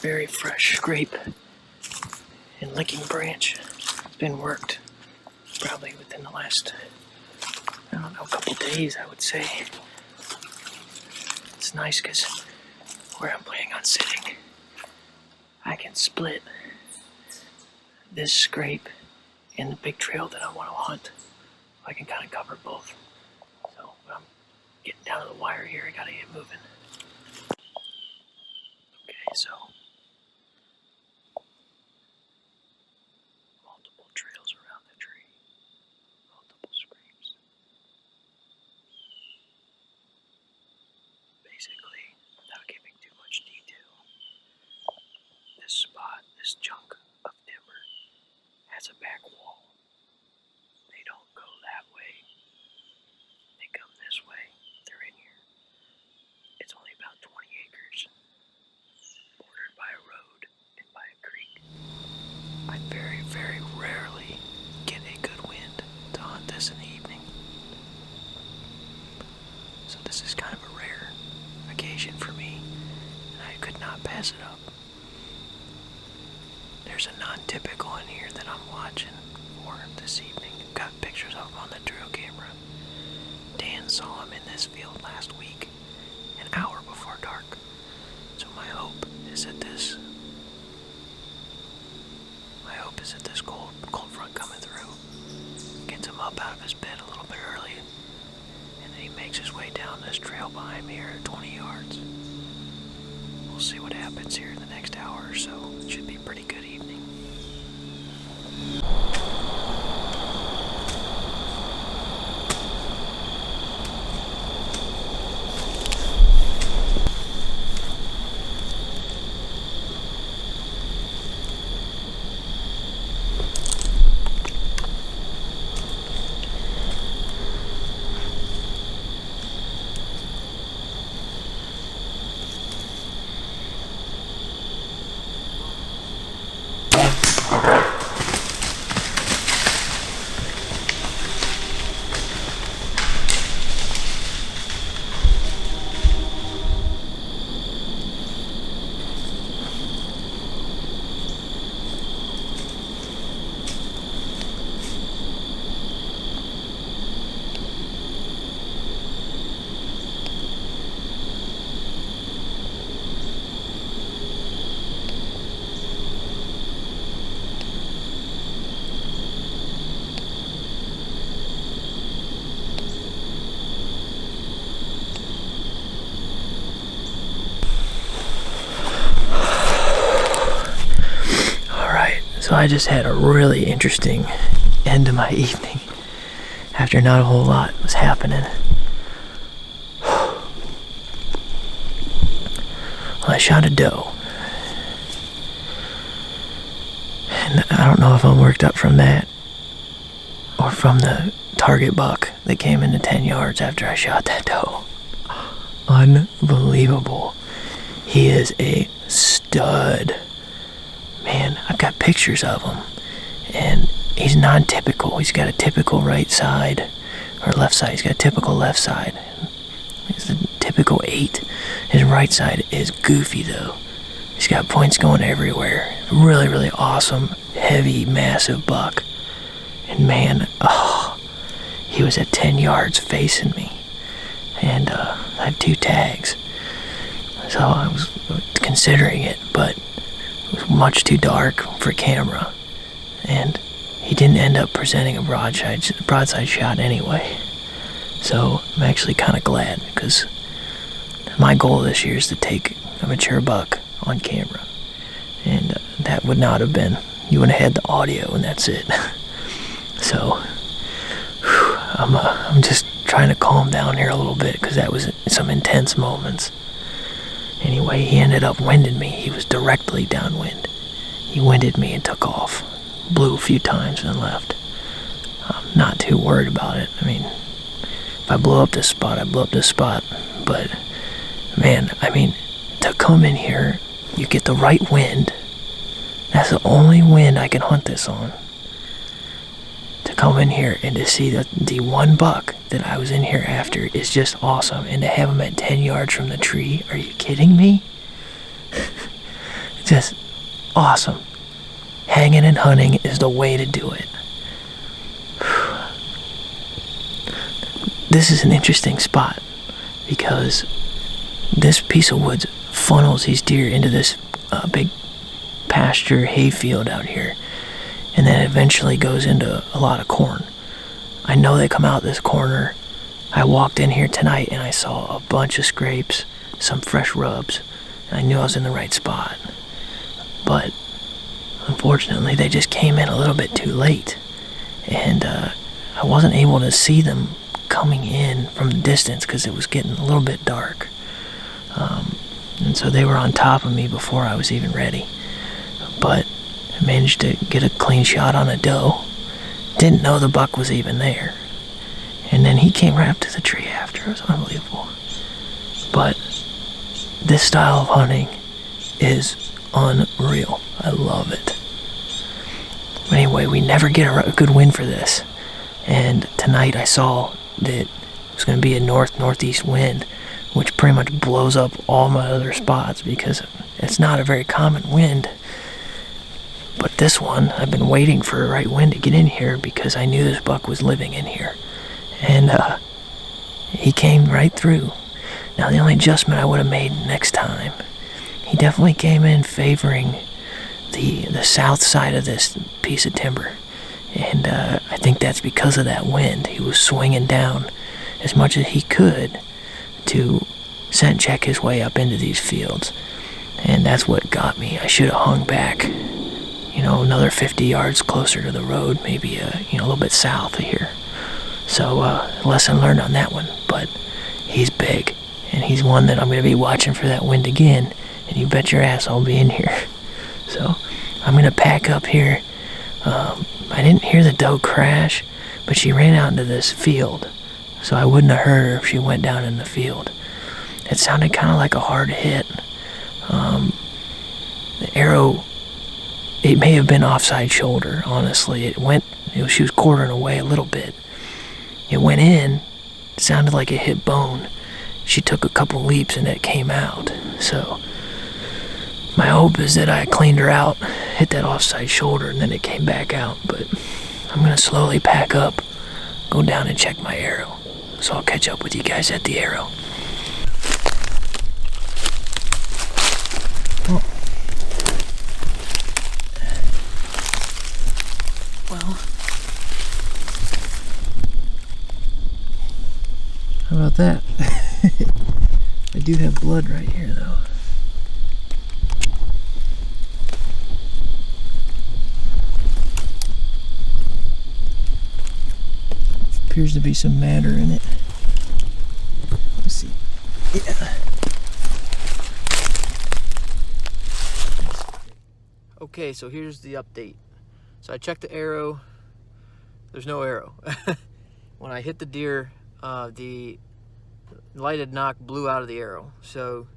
very fresh scrape and licking branch. It's been worked probably within the last, I don't know, couple days, I would say. It's nice because where I'm planning on sitting, I can split this scrape and the big trail that I want to hunt. I can kind of cover both. So when I'm getting down to the wire here, I gotta get moving. Okay, so multiple trails around the tree, multiple scrapes. Basically, without giving too much detail, this spot, this chunk of timber, has a back wall. They don't go that way. They come this way. They're in here. It's only about 20 acres, bordered by a road and by a creek. I very, very rarely get a good wind to hunt this in the evening. So this is kind of a rare occasion for me, and I could not pass it up. There's a non-typical in here that I'm watching for this evening. Got pictures of him on the trail camera. Dan saw him in this field last week, an hour before dark. So my hope is that this cold front coming through gets him up out of his bed a little bit early, and then he makes his way down this trail behind me here at 20 yards. We'll see what happens here in the next hour or so. It should be a pretty good evening. So I just had a really interesting end to my evening after not a whole lot was happening. Well, I shot a doe. And I don't know if I'm worked up from that or from the target buck that came into 10 yards after I shot that doe. Unbelievable. He is a stud. Man, I've got pictures of him, and he's non-typical. He's got a typical right side, or left side. He's got a typical left side. He's a typical 8. His right side is goofy, though. He's got points going everywhere. Really, really awesome, heavy, massive buck. And man, he was at 10 yards facing me. And I have 2 tags. So I was considering it, but it was much too dark for camera, and he didn't end up presenting a broadside shot anyway. So I'm actually kind of glad, because my goal this year is to take a mature buck on camera, and that would not have been, you would have had the audio and that's it. So I'm just trying to calm down here a little bit, because that was some intense moments. Anyway, he ended up winding me. He was directly downwind. He winded me and took off. Blew a few times and left. I'm not too worried about it. I mean, if I blow up this spot, I blow up this spot. But, man, I mean, to come in here, you get the right wind. That's the only wind I can hunt this on. To come in here and to see the one buck that I was in here after is just awesome. And to have him at 10 yards from the tree, are you kidding me? Just awesome. Hanging and hunting is the way to do it. This is an interesting spot because this piece of woods funnels these deer into this big pasture hayfield out here, and then eventually goes into a lot of corn. I know they come out this corner. I walked in here tonight and I saw a bunch of scrapes, some fresh rubs, and I knew I was in the right spot. But unfortunately, they just came in a little bit too late, and I wasn't able to see them coming in from the distance because it was getting a little bit dark. And so they were on top of me before I was even ready. But I managed to get a clean shot on a doe. Didn't know the buck was even there. And then he came right up to the tree after. It was unbelievable. But this style of hunting is unreal. I love it. Anyway, we never get a good wind for this. And tonight I saw that it was going to be a northeast wind, which pretty much blows up all my other spots because it's not a very common wind. But this one, I've been waiting for the right wind to get in here because I knew this buck was living in here. And he came right through. Now, the only adjustment I would have made next time, he definitely came in favoring the south side of this piece of timber. And I think that's because of that wind. He was swinging down as much as he could to scent check his way up into these fields. And that's what got me. I should have hung back, another 50 yards closer to the road, maybe a little bit south of here. So lesson learned on that one. But he's big, and he's one that I'm going to be watching for that wind again, and you bet your ass I'll be in here. So I'm going to pack up here. I didn't hear the doe crash, but she ran out into this field, so I wouldn't have heard her if she went down in the field. It sounded kind of like a hard hit. The arrow, it may have been offside shoulder, honestly. She was quartering away a little bit. It went in, it sounded like it hit bone. She took a couple leaps and it came out. So my hope is that I cleaned her out, hit that offside shoulder, and then it came back out. But I'm going to slowly pack up, go down and check my arrow. So I'll catch up with you guys at the arrow. Oh. Well, how about that? I do have blood right here, though. Appears to be some matter in it. Let's see. Yeah. Okay, so here's the update. So I checked the arrow. There's no arrow. When I hit the deer, the lighted knock blew out of the arrow. So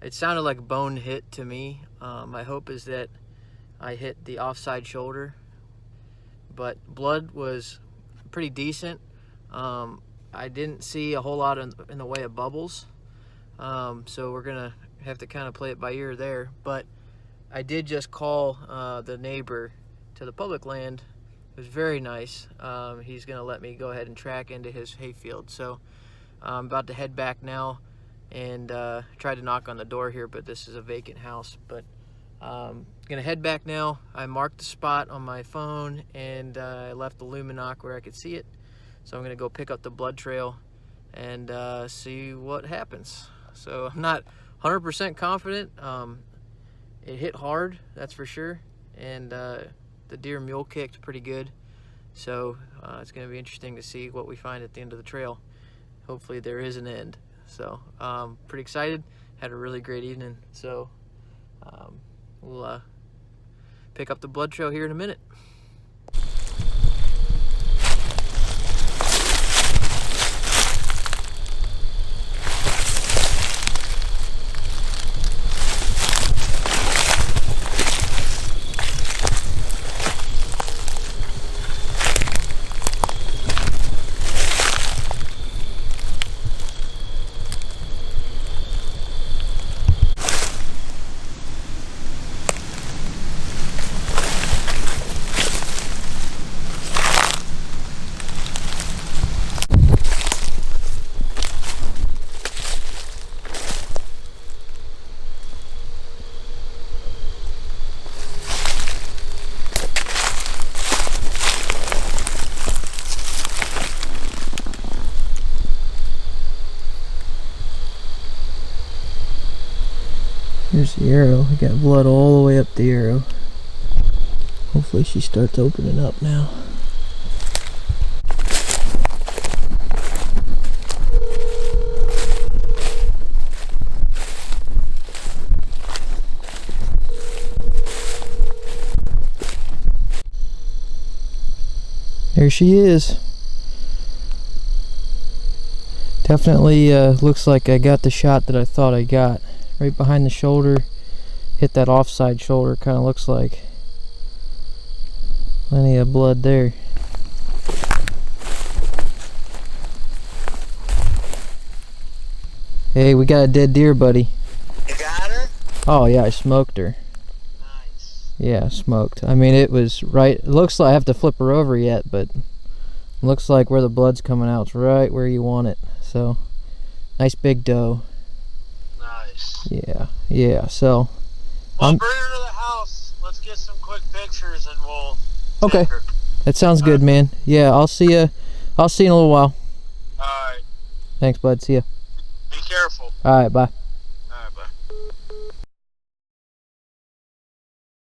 it sounded like a bone hit to me. My hope is that I hit the offside shoulder. But blood was pretty decent. I didn't see a whole lot in the way of bubbles. So we're gonna have to kind of play it by ear there. But I did just call the neighbor to the public land. It was very nice. He's gonna let me go ahead and track into his hayfield. So I'm about to head back now and try to knock on the door here, but this is a vacant house. But gonna head back now. I marked the spot on my phone and I left the luminoc where I could see it. So I'm gonna go pick up the blood trail and see what happens. So I'm not 100% confident. It hit hard, that's for sure, and the deer mule kicked pretty good. So it's gonna be interesting to see what we find at the end of the trail. Hopefully there is an end. So pretty excited. Had a really great evening. So we'll pick up the blood trail here in a minute. Here's the arrow. I got blood all the way up the arrow. Hopefully she starts opening up now. There she is. Definitely looks like I got the shot that I thought I got. Right behind the shoulder. Hit that offside shoulder, kind of looks like. Plenty of blood there. Hey, we got a dead deer, buddy. You got her? Oh yeah, I smoked her. Nice. Yeah, smoked. I mean, it was right. It looks like I have to flip her over yet, but it looks like where the blood's coming out, it's right where you want it. So, nice big doe. Nice. Yeah, yeah. So, Well, bring her to the house. Let's get some quick pictures, and we'll. Okay. Take her. That sounds good, man. Yeah, I'll see you. I'll see you in a little while. All right. Thanks, bud. See ya. Be careful. All right, bye.